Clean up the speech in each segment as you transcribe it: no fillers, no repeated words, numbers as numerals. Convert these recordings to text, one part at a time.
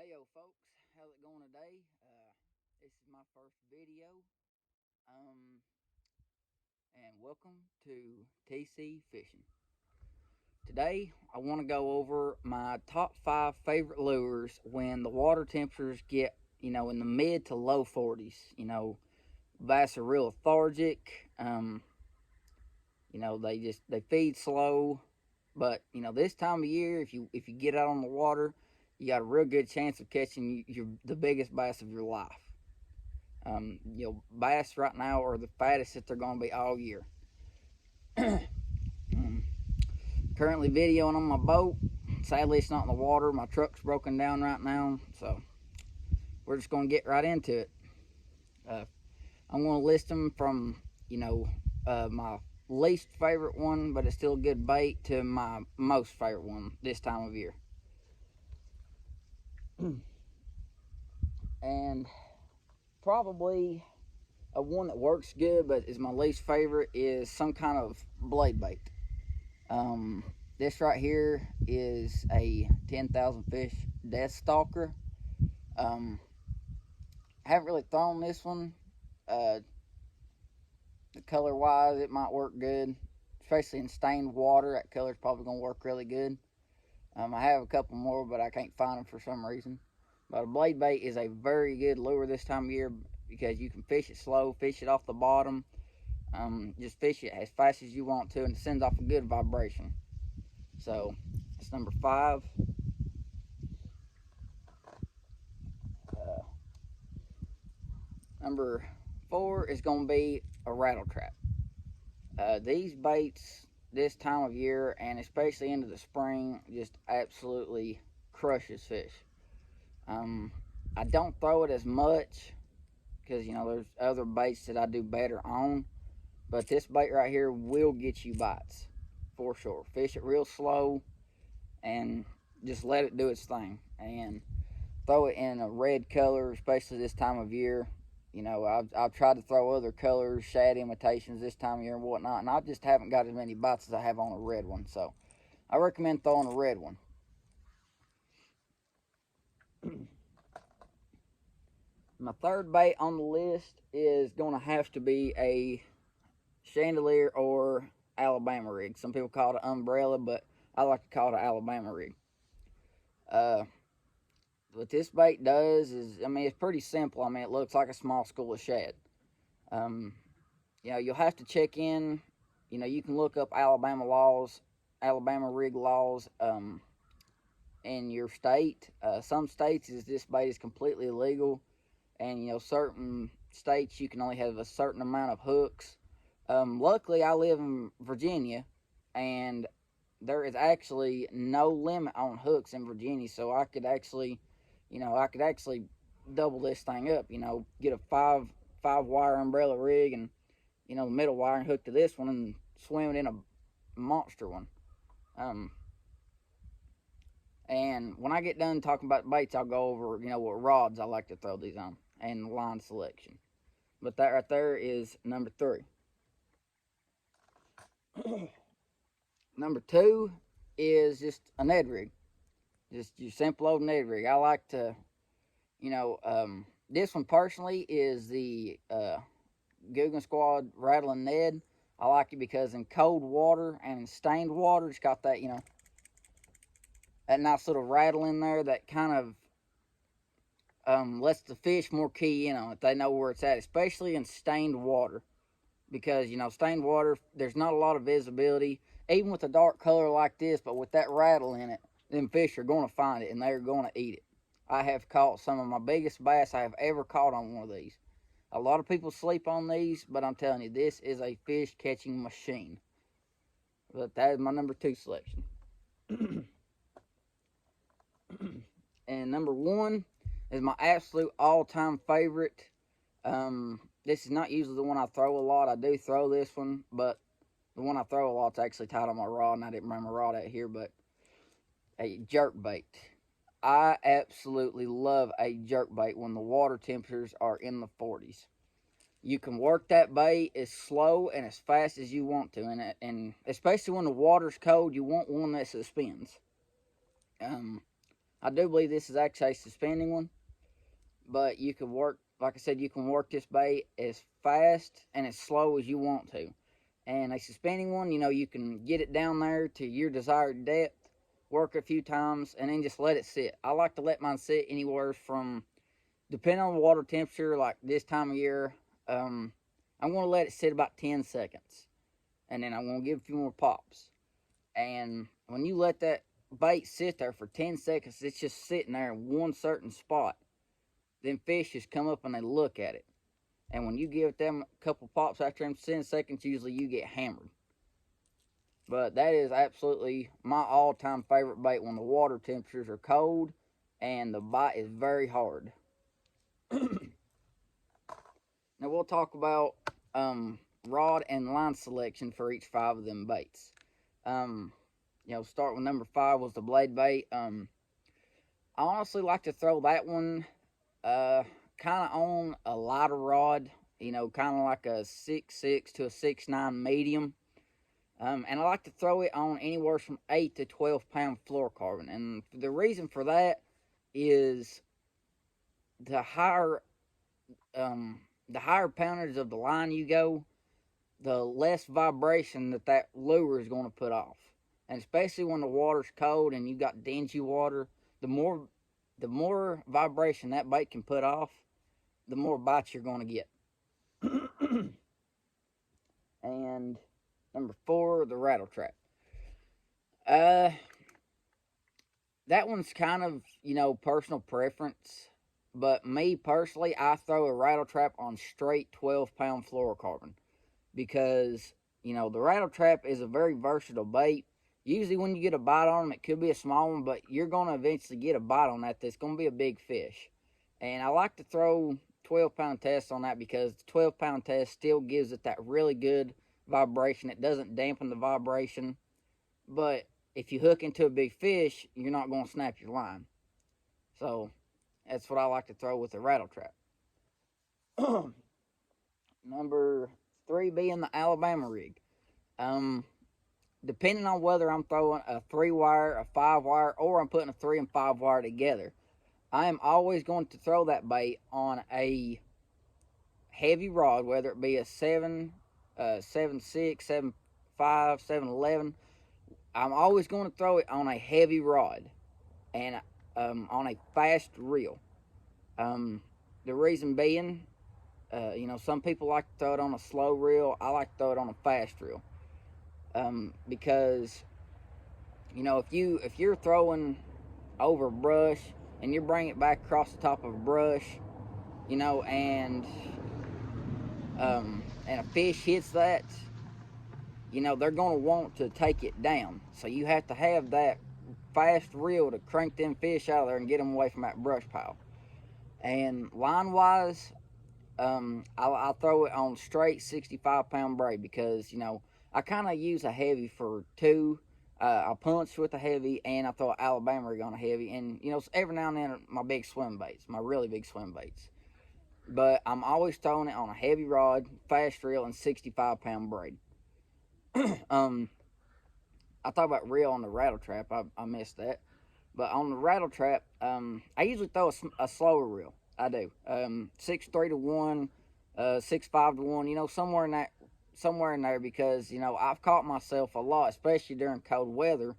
Heyo folks, how's it going today? This is my first video, um, and welcome to TC Fishing. Today, I want to go over my top 5 favorite lures when the water temperatures get, in the mid to low 40s. Bass are real lethargic. They feed slow, but this time of year, if you get out on the water, you got a real good chance of catching the biggest bass of your life. Bass right now are the fattest that they're going to be all year. Currently videoing on my boat. Sadly, it's not in the water. My truck's broken down right now, so we're just going to get right into it. I'm going to list them from, my least favorite one, but it's still a good bait, to my most favorite one this time of year. And probably a one that works good but is my least favorite is some kind of blade bait. This right here is a 10,000 fish Death Stalker. I haven't really thrown this one. The color wise, it might work good, especially in stained water. That color's probably gonna work really good. I have a couple more, but I can't find them for some reason. But a blade bait is a very good lure this time of year because you can fish it slow, fish it off the bottom, just fish it as fast as you want to, and it sends off a good vibration. So that's number 5. Number 4 is going to be a rattle trap. These baits this time of year, and especially into the spring, just absolutely crushes fish. I don't throw it as much because there's other baits that I do better on, but this bait right here will get you bites for sure. Fish it real slow and just let it do its thing, and throw it in a red color, especially this time of year. I've tried to throw other colors, shad imitations this time of year and whatnot, and I just haven't got as many bites as I have on a red one. So I recommend throwing a red one. My third bait on the list is going to have to be a chandelier or Alabama rig. Some people call it an umbrella, but I like to call it an Alabama rig. What this bait does is, it's pretty simple. It looks like a small school of shad. You'll have to check in. You can look up Alabama laws, Alabama rig laws, in your state. Some states this bait is completely illegal, and certain states you can only have a certain amount of hooks. Luckily, I live in Virginia, and there is actually no limit on hooks in Virginia, so I could actually double this thing up. Get a five wire umbrella rig and the middle wire and hook to this one and swim it in a monster one. And when I get done talking about baits, I'll go over what rods I like to throw these on and line selection. But that right there is number 3. Number 2 is just a Ned rig. Just your simple old Ned rig. I like to, this one personally is the Googan Squad Rattling Ned. I like it because in cold water and in stained water, it's got that, that nice little rattle in there that kind of lets the fish more key in on it. They know where it's at, especially in stained water. Because, stained water, there's not a lot of visibility, even with a dark color like this, but with that rattle in it, them fish are going to find it and they're going to eat it. I have caught some of my biggest bass I have ever caught on one of these. A lot of people sleep on these, but I'm telling you, this is a fish catching machine. But that is my number 2 selection. And number 1 is my absolute all-time favorite. This is not usually the one I throw a lot. I do throw this one, but the one I throw a lot is actually tied on my rod, and I didn't bring my rod out here, but a jerk bait. I absolutely love a jerk bait when the water temperatures are in the 40s. You can work that bait as slow and as fast as you want to, and especially when the water's cold, you want one that suspends. I do believe this is actually a suspending one, but you can work, like I said, you can work this bait as fast and as slow as you want to. And a suspending one, you can get it down there to your desired depth, work a few times, and then just let it sit. I like to let mine sit anywhere from, depending on the water temperature, like this time of year, I'm going to let it sit about 10 seconds. And then I'm going to give a few more pops. And when you let that bait sit there for 10 seconds, it's just sitting there in one certain spot. Then fish just come up and they look at it. And when you give them a couple pops after them 10 seconds, usually you get hammered. But that is absolutely my all-time favorite bait when the water temperatures are cold and the bite is very hard. Now we'll talk about rod and line selection for each 5 of them baits. Start with number 5 was the blade bait. I honestly like to throw that one kind of on a lighter rod, kind of like a 6.6 to a 6.9 medium. And I like to throw it on anywhere from 8 to 12 pound fluorocarbon. And the reason for that is the higher poundage of the line you go, the less vibration that lure is going to put off. And especially when the water's cold and you got dingy water, the more vibration that bait can put off, the more bites you're going to get. And number 4, the rattle trap. That one's kind of, personal preference. But me personally, I throw a rattle trap on straight 12-pound fluorocarbon. Because, the rattle trap is a very versatile bait. Usually when you get a bite on them, it could be a small one, but you're going to eventually get a bite on that that's going to be a big fish. And I like to throw 12-pound tests on that because the 12-pound test still gives it that really good vibration. It doesn't dampen the vibration. But if you hook into a big fish, you're not going to snap your line. So that's what I like to throw with a rattle trap. Number 3 being the Alabama rig. Depending on whether I'm throwing a 3-wire, a 5-wire, or I'm putting a 3 and 5 wire together, I am always going to throw that bait on a heavy rod, whether it be a 7, 7.6, 7.5, 7.11. I'm always going to throw it on a heavy rod and on a fast reel. The reason being, some people like to throw it on a slow reel. I like to throw it on a fast reel. Because if you're throwing over brush and you bring it back across the top of brush, and a fish hits that, they're going to want to take it down. So you have to have that fast reel to crank them fish out of there and get them away from that brush pile. And line wise, I'll throw it on straight 65-pound braid because I kind of use a heavy for 2. I punch with a heavy and I throw an Alabama rig on a heavy, and every now and then my big swim baits, my really big swim baits. But I'm always throwing it on a heavy rod, fast reel, and 65-pound braid. I talk about reel on the rattle trap. I missed that. But on the rattle trap, I usually throw a slower reel. I do 6.3 to 1, 6.5 to 1. Somewhere in there because I've caught myself a lot, especially during cold weather.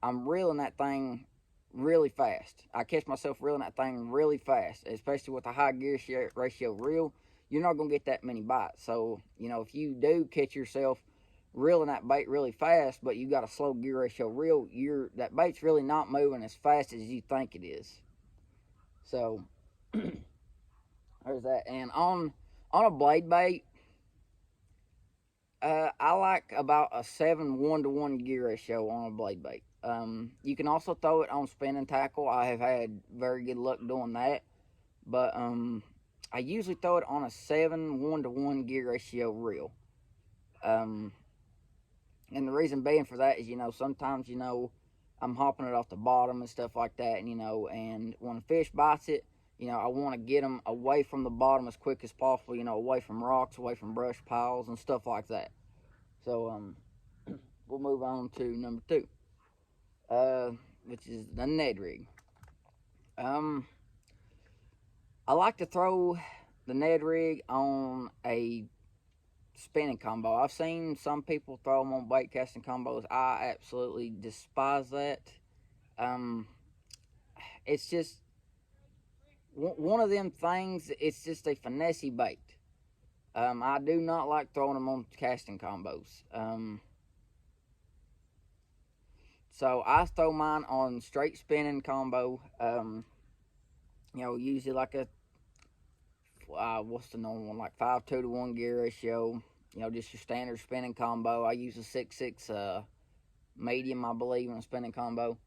I'm reeling that thing really fast. I catch myself reeling that thing really fast, especially with a high gear ratio reel. You're not gonna get that many bites. So if you do catch yourself reeling that bait really fast, but you got a slow gear ratio reel, that bait's really not moving as fast as you think it is. So there's that. And on a blade bait, I like about a 7:1 gear ratio on a blade bait. You can also throw it on spinning tackle. I have had very good luck doing that, but I usually throw it on a 7:1 gear ratio reel. And the reason being for that is, sometimes, I'm hopping it off the bottom and stuff like that, and when a fish bites it, I want to get them away from the bottom as quick as possible, away from rocks, away from brush piles and stuff like that. So, we'll move on to number 2, which is the Ned rig. I like to throw the Ned rig on a spinning combo. I've seen some people throw them on bait casting combos. I absolutely despise that. It's just one of them things. It's just a finessey bait. I do not like throwing them on casting combos. So I throw mine on straight spinning combo. Usually like a what's the normal one, like 5:2 to 1 gear ratio. Just your standard spinning combo. I use a 6.6 medium, I believe, in a spinning combo,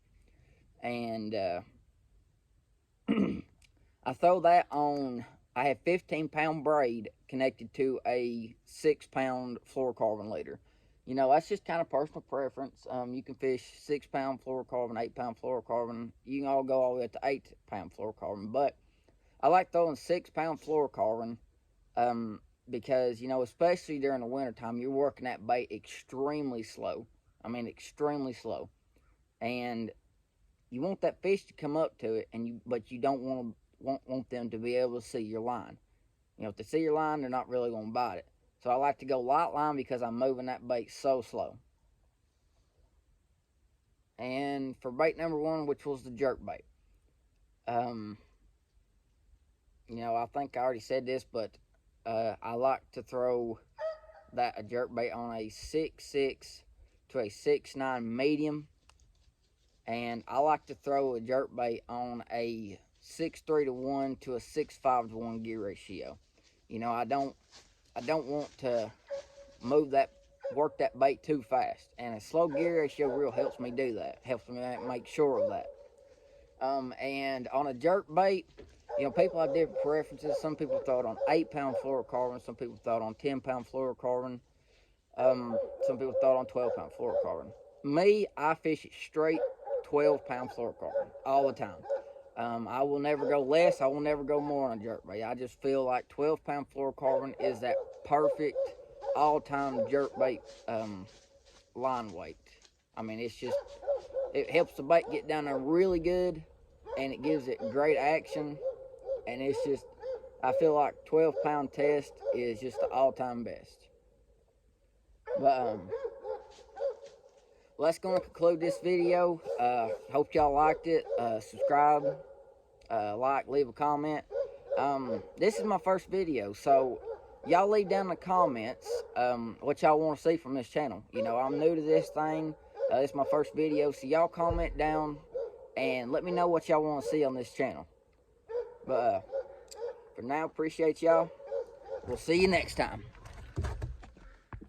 and I throw that on. I have 15-pound braid connected to a 6-pound fluorocarbon leader. That's just kind of personal preference. You can fish 6-pound fluorocarbon, 8-pound fluorocarbon. You can all go all the way up to 8-pound fluorocarbon, but I like throwing 6-pound fluorocarbon because, especially during the wintertime, you're working that bait extremely slow. I mean, extremely slow. And you want that fish to come up to it, but you don't want them to be able to see your line. If they see your line, they're not really going to bite it. So I like to go light line because I'm moving that bait so slow. And for bait number 1, which was the jerk bait, I think I already said this, but I like to throw a jerk bait on a 6.6 to a 6.9 medium, and I like to throw a jerk bait on a 6.3 to 1 to a 6.5 to 1 gear ratio. I don't want to work that bait too fast, and a slow gear ratio really helps me do that. Helps me make sure of that. And on a jerk bait, people have different preferences. Some people throw it on 8-pound fluorocarbon. Some people throw it on 10-pound fluorocarbon. Some people throw it on 12-pound fluorocarbon. Me, I fish it straight 12-pound fluorocarbon all the time. I will never go less. I will never go more on a jerk bait. I just feel like 12-pound fluorocarbon is that perfect all-time jerk bait line weight. I mean, it helps the bait get down there really good, and it gives it great action. And I feel like 12-pound test is just the all-time best. But well, that's going to conclude this video. Hope y'all liked it. Subscribe, like, leave a comment. This is my first video, so y'all leave down in the comments what y'all want to see from this channel. I'm new to this thing. This is my first video, so y'all comment down and let me know what y'all want to see on this channel. But for now, appreciate y'all. We'll see you next time.